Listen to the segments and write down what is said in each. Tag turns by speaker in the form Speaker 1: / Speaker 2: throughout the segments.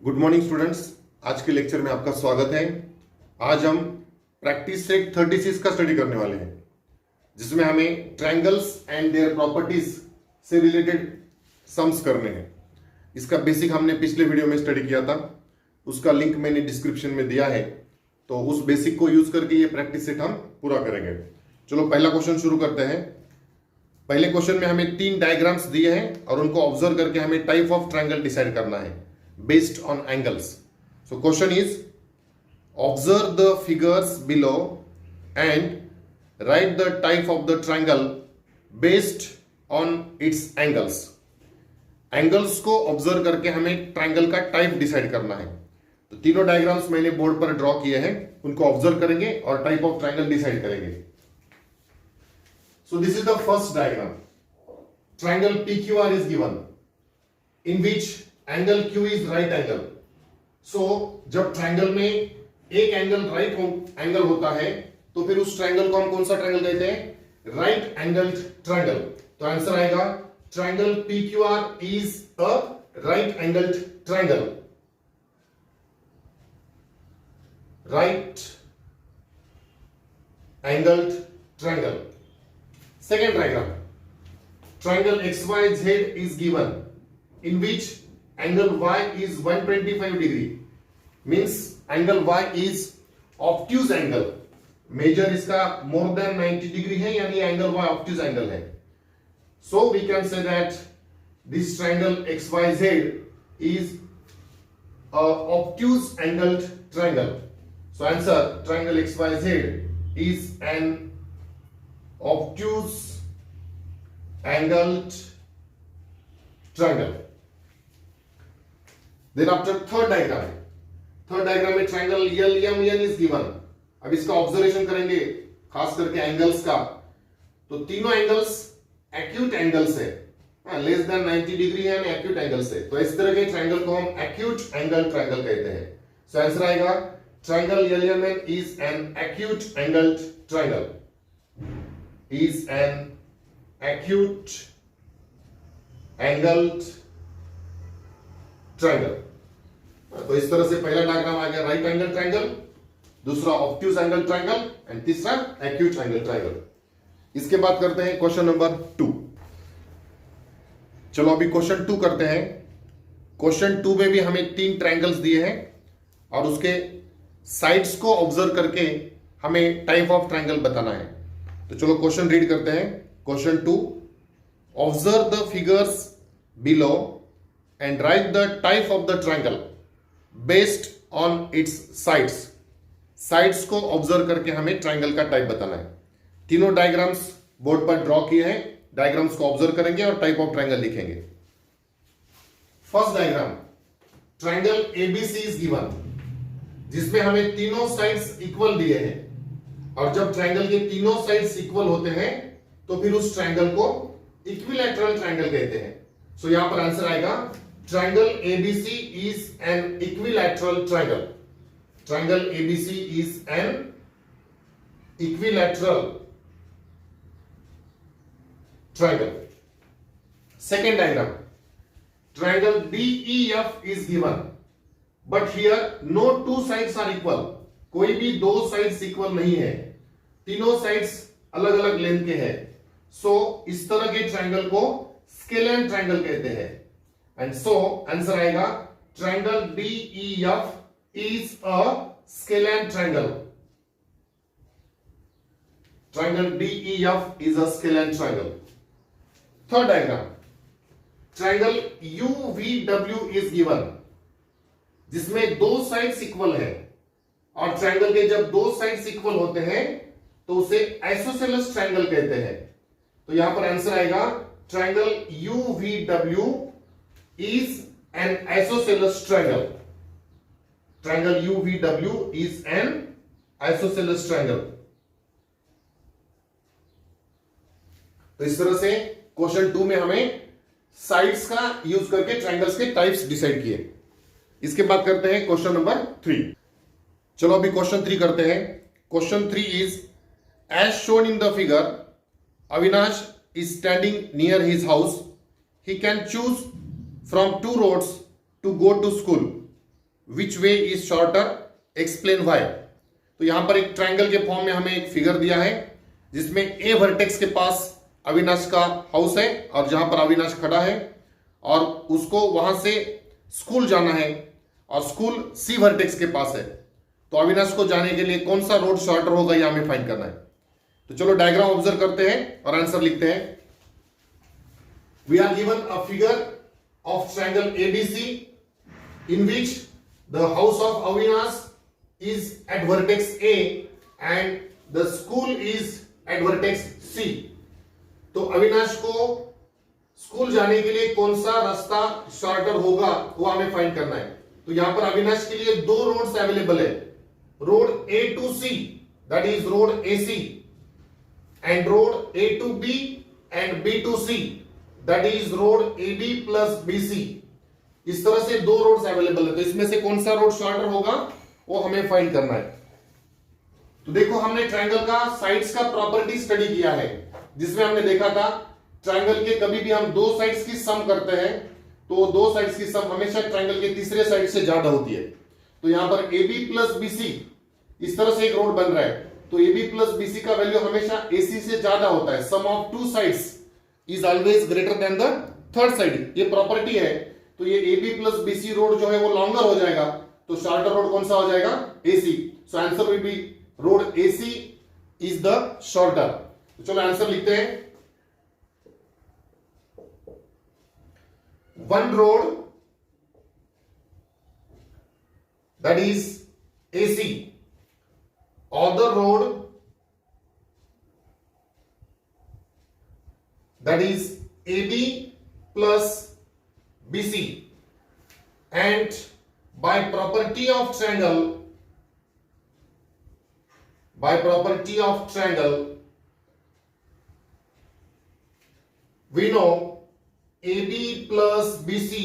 Speaker 1: Good morning students. आज के lecture में आपका स्वागत है। आज हम प्रैक्टिस सेट 36 का स्टडी करने वाले हैं, जिसमें हमें ट्रायंगल्स एंड देयर प्रॉपर्टीज से रिलेटेड सम्स करने हैं। इसका बेसिक हमने पिछले वीडियो में स्टडी किया था, उसका लिंक मैंने डिस्क्रिप्शन में दिया है। तो उस बेसिक को यूज करके ये प्रैक्टिस सेट हम पूरा करेंगे। चलो पहला क्वेश्चन शुरू करते हैं। पहले क्वेश्चन में हमें 3 डायग्राम्स दिए हैं और उनको ऑब्जर्व करके हमें टाइप ऑफ ट्रायंगल डिसाइड करना है based on angles. So question is, observe the figures below and write the type of the triangle based on its angles. Angles को ऑब्जर्व करके हमें ट्रायंगल का टाइप डिसाइड करना है। तो तीनों डायग्राम्स मैंने बोर्ड पर ड्रॉ किए हैं, उनको ऑब्जर्व करेंगे और टाइप ऑफ ट्रायंगल डिसाइड करेंगे। So this is the first diagram. Triangle PQR is given, in which angle Q is right angle. So जब ट्रायंगल में एक एंगल राइट एंगल होता है तो फिर उस ट्रायंगल को हम कौन सा ट्रायंगल कहते हैं? Right angled triangle. तो आंसर आएगा triangle PQR is a right angled triangle. Right angled triangle. Second diagram, triangle XYZ is given, in which angle Y is 125 degree, means angle Y is obtuse angle। Major इसका more than 90 degree है, यानी angle Y obtuse angle है। So we can say that this triangle XYZ is a obtuse angled triangle। So answer, triangle XYZ is an obtuse angled triangle। Then after third diagram में triangle LMN is given। अब इसका observation करेंगे, खास करके angles का। तो तीनों angles acute angles है, लेस देन 90 डिग्री है, एक्यूट एंगल्स है। तो इस तरह के ट्रायंगल को हम एक्यूट एंगल ट्रायंगल कहते हैं। सो आंसर आएगा triangle LMN is an acute angled triangle. Is an acute angled triangle. तो इस तरह से पहला डायग्राम आ गया राइट एंगल ट्रायंगल, दूसरा ऑब्ट्यूज एंगल ट्रायंगल एंड तीसरा एक्यूट एंगल ट्रायंगल। इसके बाद करते हैं क्वेश्चन नंबर 2। चलो अभी क्वेश्चन 2 करते हैं। क्वेश्चन 2 में भी हमें 3 ट्रायंगल्स दिए हैं और उसके साइड्स को ऑब्जर्व करके हमें टाइप ऑफ ट्रायंगल बताना है। तो चलो क्वेश्चन रीड करते हैं। Question 2, observe the figures below and write the type of the triangle based on its sides। Sides को ऑब्जर्व करके हमें ट्रायंगल का टाइप बताना है। तीनों डायग्राम्स बोर्ड पर ड्रॉ किए हैं, डायग्राम्स को ऑब्जर्व करेंगे और टाइप ऑफ ट्रायंगल लिखेंगे। First diagram, triangle ABC is given, जिसमें हमें तीनों साइड्स इक्वल दिए हैं और जब ट्रायंगल के तीनों साइड्स इक्वल होते हैं तो फिर उस ट्रायंगल को इक्विलैटरल ट्रायंगल कहते हैं। सो यहां पर आंसर आएगा triangle ABC is an equilateral triangle। triangle ABC is an equilateral triangle। second diagram, triangle DEF is given, but here no two sides are equal। कोई भी दो साइड्स इक्वल नहीं है, तीनों साइड्स अलग अलग लेंथ के हैं। सो इस तरह के ट्रायंगल को स्केलेन ट्रायंगल कहते हैं। एंड सो आंसर आएगा triangle DEF is a scalene triangle. Triangle DEF is a scalene triangle. Third diagram, triangle UVW is given, जिसमें दो साइड्स इक्वल है और ट्रायंगल के जब दो साइड्स इक्वल होते हैं तो उसे आइसोसेलेस ट्रायंगल कहते हैं। तो यहां पर आंसर आएगा triangle UVW is an isosceles triangle। triangle UVW is an isosceles triangle। तो इस तरह से क्वेश्चन 2 में हमें साइड्स का यूज करके ट्रायंगल्स के टाइप्स डिसाइड किए। इसके बाद करते हैं क्वेश्चन नंबर 3। चलो अभी क्वेश्चन 3 करते हैं। Question 3 is as shown in the figure, Avinash is standing near his house। He can choose from 2 roads to go to school। Which way is shorter explain why. तो यहां पर एक ट्रायंगल के form में हमें एक फिगर दिया है जिसमें ए वर्टेक्स के पास अविनाश का हाउस है और जहां पर अविनाश खड़ा है और उसको वहां से स्कूल जाना है और स्कूल सी वर्टेक्स के पास है। तो अविनाश को जाने के लिए कौन सा रोड शॉर्टर होगा यह हमें फाइंड करना है। तो चलो डायग्राम ऑब्जर्व करते हैं और आंसर लिखते हैं। We are given a figure of triangle ABC in which the house of Avinash is at vertex A and the school is at vertex C. तो अविनाश को स्कूल जाने के लिए कौन सा रास्ता शॉर्टर होगा वो हमें फाइंड करना है। तो यहां पर अविनाश के लिए दो रोड्स अवेलेबल है, road A to C that is road A C and road A to B and B to C that is road A B plus B C. इस तरह से दो रोड्स अवेलेबल है। तो इसमें से कौन सा रोड शॉर्टर होगा वो हमें फाइंड करना है। तो देखो हमने ट्रायंगल का साइड्स का प्रॉपर्टी स्टडी किया है जिसमें हमने देखा था ट्रायंगल के कभी भी हम दो साइड्स की सम करते हैं तो दो साइड्स की सम हमेशा ट्रायंगल के तीसरे साइड से ज्यादा होती है। तो यहां पर A B plus B C इस तरह से एक रोड बन रहा है तो A B plus B C का वैल्यू हमेशा ए सी से ज्यादा होता है। Sum of two sides is always greater than the third side, ये प्रॉपर्टी है। तो ये A B plus B C road जो है वो लॉन्गर हो जाएगा तो शॉर्टर रोड कौन सा हो जाएगा, A C. So answer will be road A C is the shorter. तो चलो आंसर लिखते हैं। One road that is AC, other road that is AB plus BC, and by property of triangle we know AB plus BC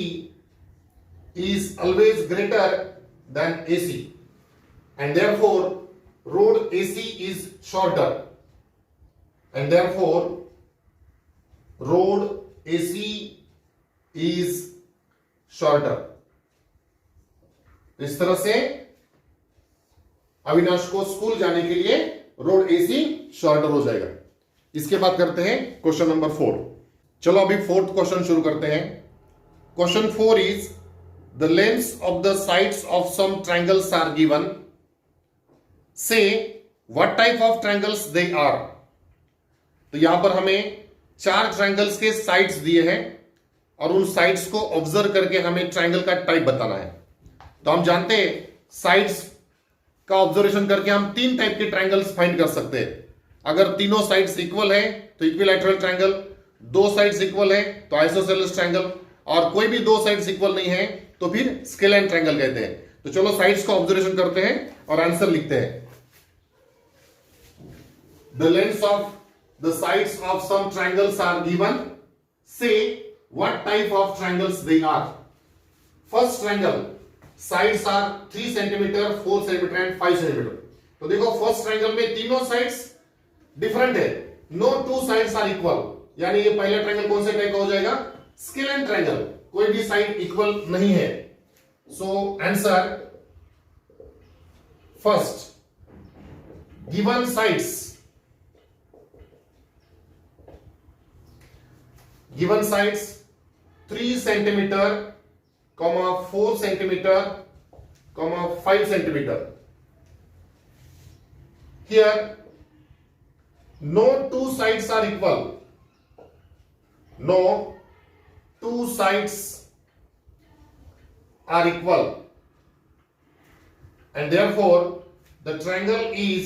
Speaker 1: is always greater than AC and therefore road AC is shorter and therefore road AC is shorter। इस तरह से अविनाश को school जाने के लिए road AC shorter हो जाएगा। इसके बाद करते हैं क्वेश्चन नंबर 4। चलो अभी फोर्थ क्वेश्चन शुरू करते हैं। Question 4 is the lengths of the sides of some triangles are given, so what type of triangles they are. तो यहां पर हमें 4 ट्रायंगल्स के साइड्स दिए हैं और उन साइड्स को ऑब्जर्व करके हमें ट्रायंगल का टाइप बताना है। तो हम जानते हैं साइड्स का ऑब्जर्वेशन करके हम 3 टाइप के ट्रायंगल्स फाइंड कर सकते हैं। अगर तीनों साइड्स इक्वल है तो इक्विलैटरल ट्रायंगल, दो साइड्स इक्वल है तो आइसोसेलेस ट्रायंगल, और कोई भी दो साइड्स इक्वल नहीं है तो फिर स्केलैन ट्रायंगल कहते हैं। तो चलो साइड्स का ऑब्जर्वेशन करते हैं और आंसर लिखते हैं। The lengths of the sides of some triangles are given, so what type of triangles they are. First triangle sides are 3 centimetre, 4 centimetre and 5 centimetre. तो देखो फर्स्ट ट्रायंगल में तीनों साइड्स डिफरेंट है, no two sides are equal, यानी ये पहला triangle कौन से टाइप का हो जाएगा, स्केलैन ट्रायंगल, कोई भी साइड इक्वल नहीं है। So answer first, given sides 3 centimetre, 4 centimetre, 5 centimetre. Here no two sides are equal, no two sides are equal and therefore the triangle is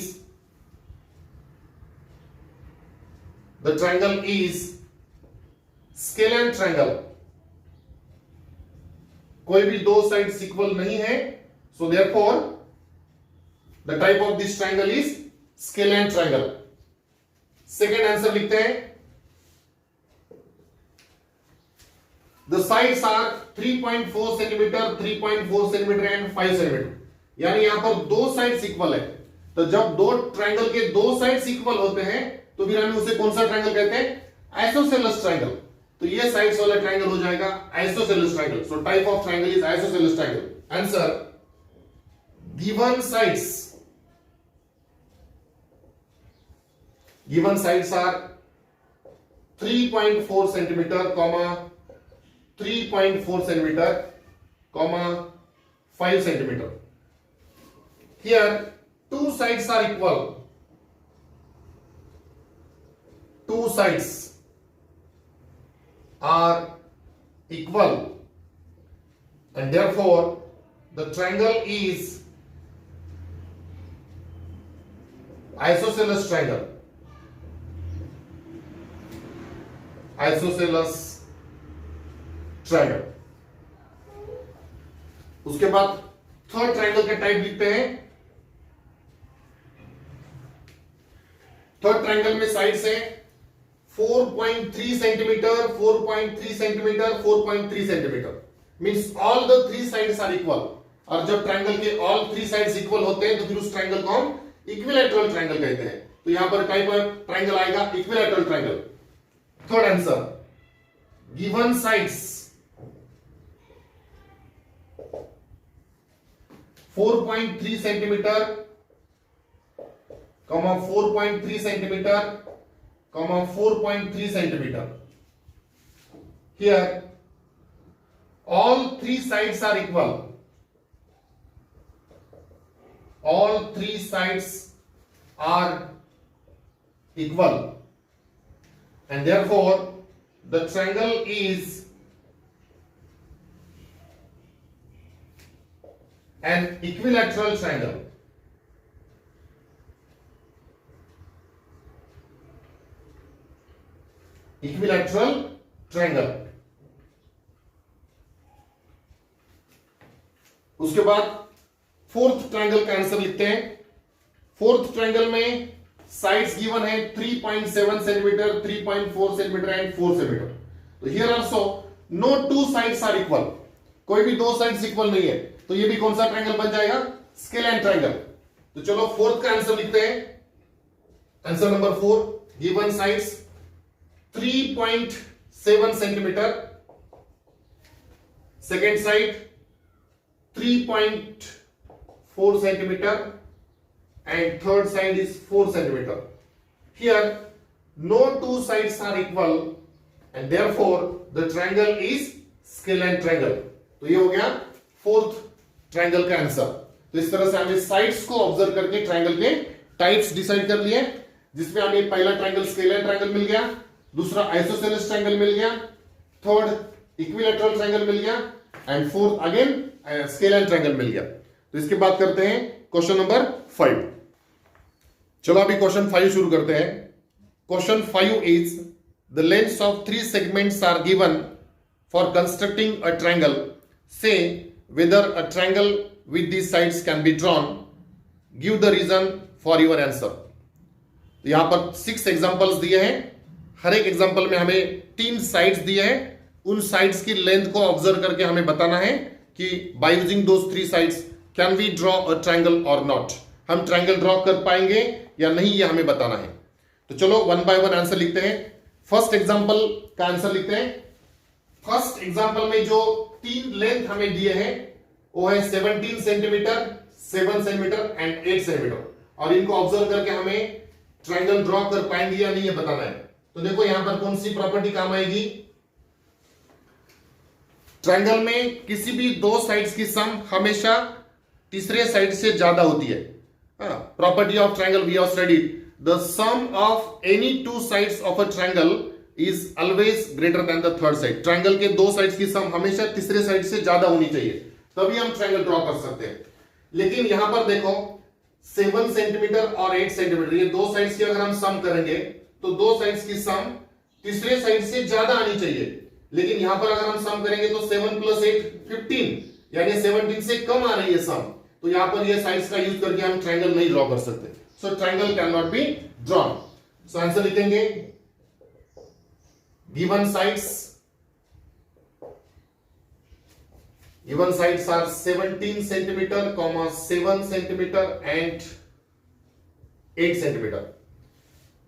Speaker 1: scalene triangle. कोई भी दो साइड्स इक्वल नहीं है, so therefore the type of this triangle is scalene triangle. Second answer लिखते हैं। The sides are 3.4 centimetre, 3.4 centimetre and 5 centimetre, यानी यहां पर दो साइड्स इक्वल है। तो जब दो ट्रायंगल के दो साइड्स इक्वल होते हैं तो फिर हम उसे कौन सा ट्रायंगल कहते हैं, आइसोसेलेस ट्रायंगल। तो ये साइड्स वाला ट्रायंगल हो जाएगा isosceles triangle. So type of triangle is isosceles triangle. Answer given sides are 3.4 centimeter, 3.4 centimeter, 5 centimeter. Here two sides are equal. Two sides are equal, and therefore the triangle is isosceles triangle. Isosceles triangle. उसके बाद third triangle के type लिखते हैं. Third triangle में sides है 4.3 centimetre, 4.3 centimetre, 4.3 centimetre. Means all the three sides are equal. और जब triangle के ऑल थ्री साइड्स इक्वल होते हैं तो फिर उस ट्रायंगल को हम इक्विलैटरल ट्रायंगल कहते हैं. तो यहां पर टाइप ऑफ ट्रायंगल आएगा equilateral triangle. Third answer, given sides 4.3 centimetre, 4.3 centimetre, 4.3 centimetre. Here all three sides are equal. All three sides are equal, and therefore the triangle is an equilateral triangle. Equilateral triangle. उसके बाद fourth triangle का answer लिखते हैं. Fourth triangle में sides given है 3.7 centimetre, 3.4 centimetre and 4 centimetre. तो here also no two sides are equal. कोई भी दो साइड्स इक्वल नहीं है, तो ये भी कौन सा ट्रायंगल बन जाएगा? स्केलैन ट्रायंगल. तो चलो फोर्थ का आंसर लिखते हैं. Answer number 4, given sides 3.7 centimetre, second side 3.4 centimeter, and third side is 4 centimeter. Here no two sides are equal, and therefore the triangle is scalene triangle. तो ये हो गया फोर्थ ट्रायंगल का आंसर. तो इस तरह से हमें साइड्स को ऑब्जर्व करके ट्रायंगल के टाइप्स डिसाइड कर लिए, जिसमें हमें पहला ट्रायंगल स्केलैन ट्रायंगल मिल गया, दूसरा आइसोसेलेस ट्रायंगल मिल गया, थर्ड इक्विलैटरल ट्रायंगल मिल गया, एंड फोर्थ अगेन स्केलैन ट्रायंगल मिल गया. तो इसके बाद करते हैं क्वेश्चन नंबर 5. चलो अभी क्वेश्चन 5 शुरू करते हैं. Question 5 is the lengths of three segments are given for constructing a triangle. Say whether a triangle with these sides can be drawn. Give the reason for your answer. तो यहां पर 6 examples दिए हैं. हर एक example में हमें 3 sides दिए हैं. उन साइड्स की लेंथ को ऑब्जर्व करके हमें बताना है कि by using those 3 sides can we draw a triangle और नॉट. हम ट्रायंगल ड्रॉ कर पाएंगे या नहीं, ये हमें बताना है. तो चलो वन बाय वन आंसर लिखते हैं. फर्स्ट एग्जांपल का आंसर लिखते हैं. फर्स्ट एग्जांपल में जो 3 लेंथ हमें दिए हैं वो है 17 सेंटीमीटर, 7 सेंटीमीटर एंड 8 सेंटीमीटर. और इनको ऑब्जर्व करके हमें ट्रायंगल ड्रॉ कर पाएंगे या नहीं, ये बताना है. तो देखो यहां पर कौन सी प्रॉपर्टी काम आएगी. ट्रायंगल में किसी भी दो साइड्स की सम हमेशा तीसरे साइड से ज्यादा होती है. Property of triangle we have studied. The sum of any two sides of a triangle is always greater than the third side. Triangle के दो साइड्स की सम हमेशा तीसरे साइड से ज्यादा होनी चाहिए, तभी हम ट्रायंगल ड्रॉ कर सकते हैं. लेकिन यहां पर देखो 7 सेंटीमीटर और 8 सेंटीमीटर, ये दो साइड्स की अगर हम सम करेंगे तो दो साइड्स की सम तीसरे साइड से ज्यादा आनी चाहिए. लेकिन यहां पर अगर हम सम करेंगे तो 7 + 8 15, यानी 17 से कम आ रही है सम. तो यहां पर ये साइड्स का यूज करके हम ट्रायंगल नहीं ड्रॉ कर सकते. So triangle can not be drawn. So answer लिखेंगे given sides are 17 centimetre, 7 centimetre and 8 centimetre.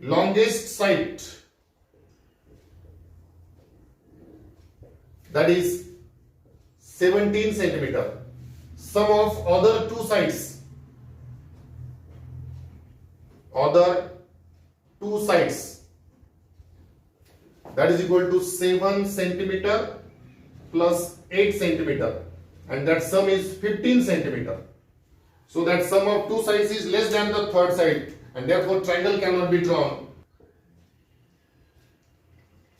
Speaker 1: Longest side, that is 17 centimeter. Sum of other two sides other two sides, that is equal to 7 centimeter plus 8 centimeter, and that sum is 15 centimeter. So that sum of two sides is less than the third side, and therefore triangle cannot be drawn.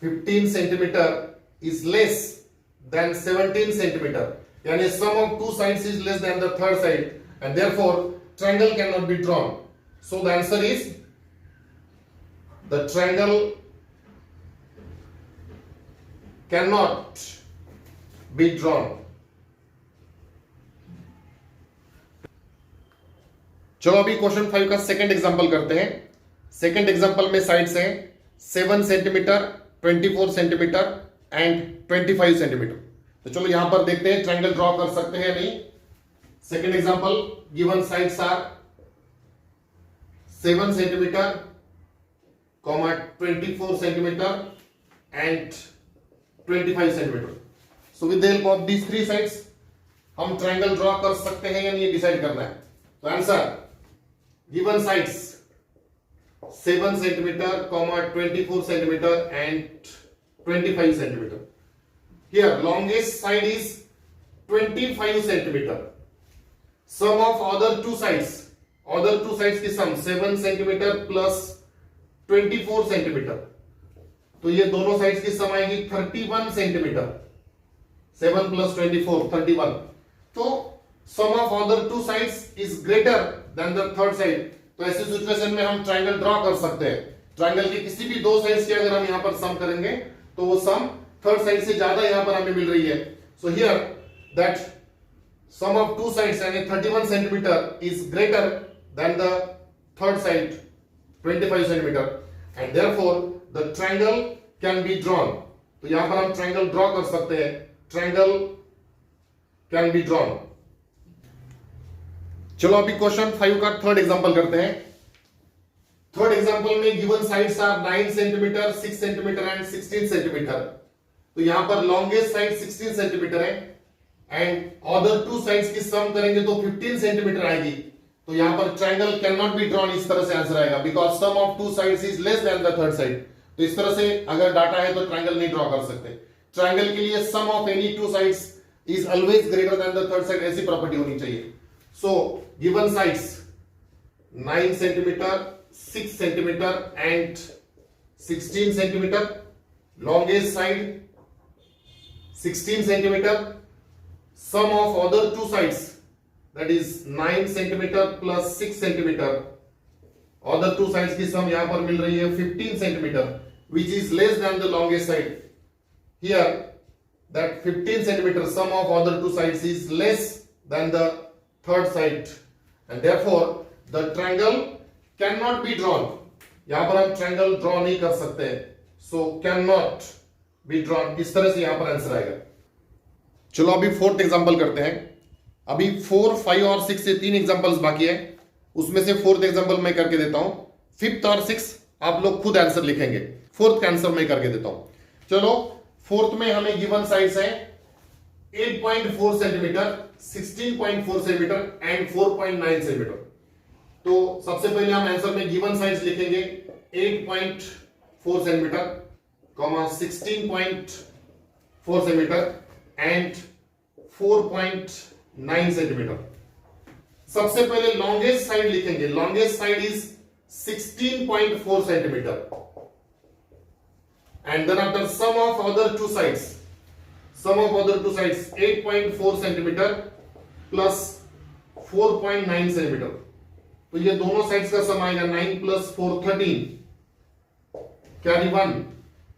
Speaker 1: 15 centimeter is less than 17 centimeter, यानी sum of two sides is less than the third side, and therefore triangle cannot be drawn. So the answer is the triangle cannot be drawn. चलो अभी question 5 का second example करते हैं. Second example में sides हैं 7 centimetre, 24 centimetre and 25 centimetre. तो चलो यहां पर देखते हैं ट्रायंगल ड्रॉ कर सकते हैं या नहीं. Second example, given sides are 7 centimetre, 24 centimetre and 25 centimetre. So with the help of these three sides हम ट्रायंगल ड्रॉ कर सकते हैं या नहीं, ये डिसाइड करना है. तो answer, given sides 7 centimeter, 24 centimeter and 25 centimeter. Here longest side is 25 centimeter. Sum of other two sides की sum 7 centimeter plus 24 centimeter. तो ये दोनों साइड्स की सम आएगी 31 सेंटीमीटर. 7 plus 24 31. तो sum of other two sides is greater than the third side. तो ऐसी situation में हम ट्रायंगल ड्रॉ कर सकते हैं. ट्रायंगल के किसी भी दो साइड्स की अगर हम यहां पर सम करेंगे तो वो सम थर्ड साइड से ज्यादा यहां पर हमें मिल रही है. So here that sum of two sides यानी 31 centimetre is greater than the third side 25 centimetre, and therefore the triangle can be drawn. तो यहां पर हम ट्रायंगल ड्रॉ कर सकते हैं. Triangle can be drawn. चलो अभी क्वेश्चन 5 का थर्ड एग्जांपल करते हैं. थर्ड एग्जांपल में given sides are 9 centimetre, 6 centimetre and 16 centimetre. तो यहां पर लॉन्गेस्ट साइड 16 सेंटीमीटर है एंड अदर टू साइड्स की सम करेंगे तो 15 सेंटीमीटर आएगी. तो यहां पर triangle can not be drawn, इस तरह से आंसर आएगा, because sum of two sides is less than the third side. तो इस तरह से अगर डाटा है तो ट्रायंगल नहीं ड्रॉ कर सकते. ट्रायंगल के लिए sum of any two sides is always greater than the third side, ऐसी प्रॉपर्टी होनी चाहिए. So given sides 9 centimeter, 6 centimeter and 16 centimeter. Longest side 16 centimeter. Sum of other two sides, that is 9 centimeter plus 6 centimeter. Other two sides की sum यहाँ पर मिल रही है 15 centimeter, which is less than the longest side. Here that 15 centimeter sum of other two sides is less than the third side, and therefore the triangle cannot be drawn. यहां पर हम triangle draw नहीं कर सकते, so cannot be drawn. इस तरह से यहां पर आंसर आएगा. चलो अभी फोर्थ एग्जांपल करते हैं. अभी 4, 5 और 6 से 3 एग्जांपल्स बाकी है, उसमें से फोर्थ एग्जांपल मैं करके देता हूं. फिफ्थ और 6 आप लोग खुद आंसर लिखेंगे. फोर्थ का आंसर मैं करके देता हूं. चलो फोर्थ में हमें गिवन साइड्स है 8.4 सेंटीमीटर, 16.4 सेंटीमीटर एंड 4.9 सेंटीमीटर. तो सबसे पहले हम आंसर में गिवन साइज लिखेंगे 8.4 सेंटीमीटर, 16.4 सेंटीमीटर एंड 4.9 सेंटीमीटर. सबसे पहले लॉन्गेस्ट साइड लिखेंगे. Longest side is 16.4 centimetre, and then after sum of other two sides, sum of other two sides 8.4 centimetre plus 4.9 centimetre. तो ये दोनों साइड्स का सम आएगा 9 प्लस 4 13, कैरी 1,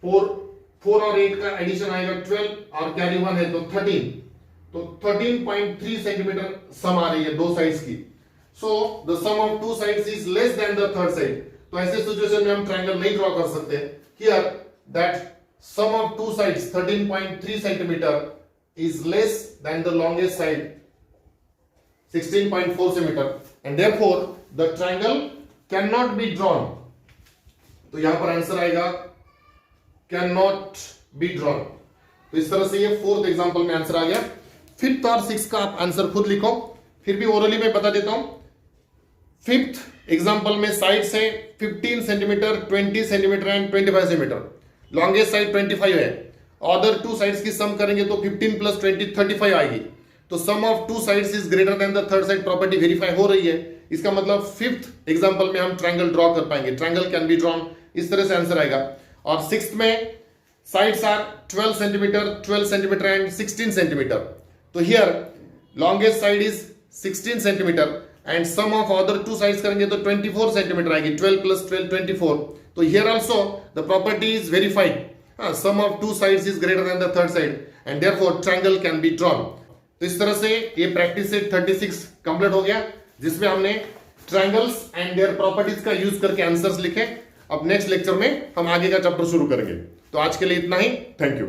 Speaker 1: 4 और 8 का एडिशन आएगा 12 और कैरी 1 है तो 13. तो 13.3 सेंटीमीटर सम आ रही है दो साइड्स की. So the sum of two sides is less than the third side. तो ऐसे सिचुएशन में हम ट्रायंगल नहीं ड्रॉ कर सकते. Here that sum of two sides 13.3 centimeter is less than the longest side 16.4 centimeter, and therefore the triangle cannot be drawn. तो यहां पर आंसर आएगा cannot be drawn. तो इस तरह से ये फोर्थ एग्जांपल में आंसर आ गया. फिफ्थ और सिक्स का आप आंसर खुद लिखो, फिर भी ओरली में बता देता हूं. फिफ्थ एग्जांपल में साइड्स है 15 centimetre, 20 centimetre and 25 centimetre. Longest side 25 है। अदर टू साइड्स की सम करेंगे तो 15 प्लस 20 35 आएगी। तो sum of two sides is greater than the third side property verify हो रही है। इसका मतलब फिफ्थ एग्जांपल में हम ट्रायंगल ड्रॉ कर पाएंगे। ट्रायंगल कैन बी ड्रॉन, इस तरह से आंसर आएगा। और सिक्स्थ में sides are 12 centimetre, 12 centimetre and 16 centimetre. तो here longest side is 16 centimetre and sum of other two sides करेंगे तो 24 सेंटीमीटर आएगी। 12 प्लस 12 24। तो here also the property is verified. Sum of two sides is greater than the third side and therefore triangle can be drawn. तो इस तरह से ये practice set 36 complete हो गया, जिसमें हमने ट्रायंगल्स एंड देयर प्रॉपर्टीज का यूज करके आंसर्स लिखे। अब नेक्स्ट लेक्चर में हम आगे का चैप्टर शुरू करेंगे। तो आज के लिए इतना ही। Thank you.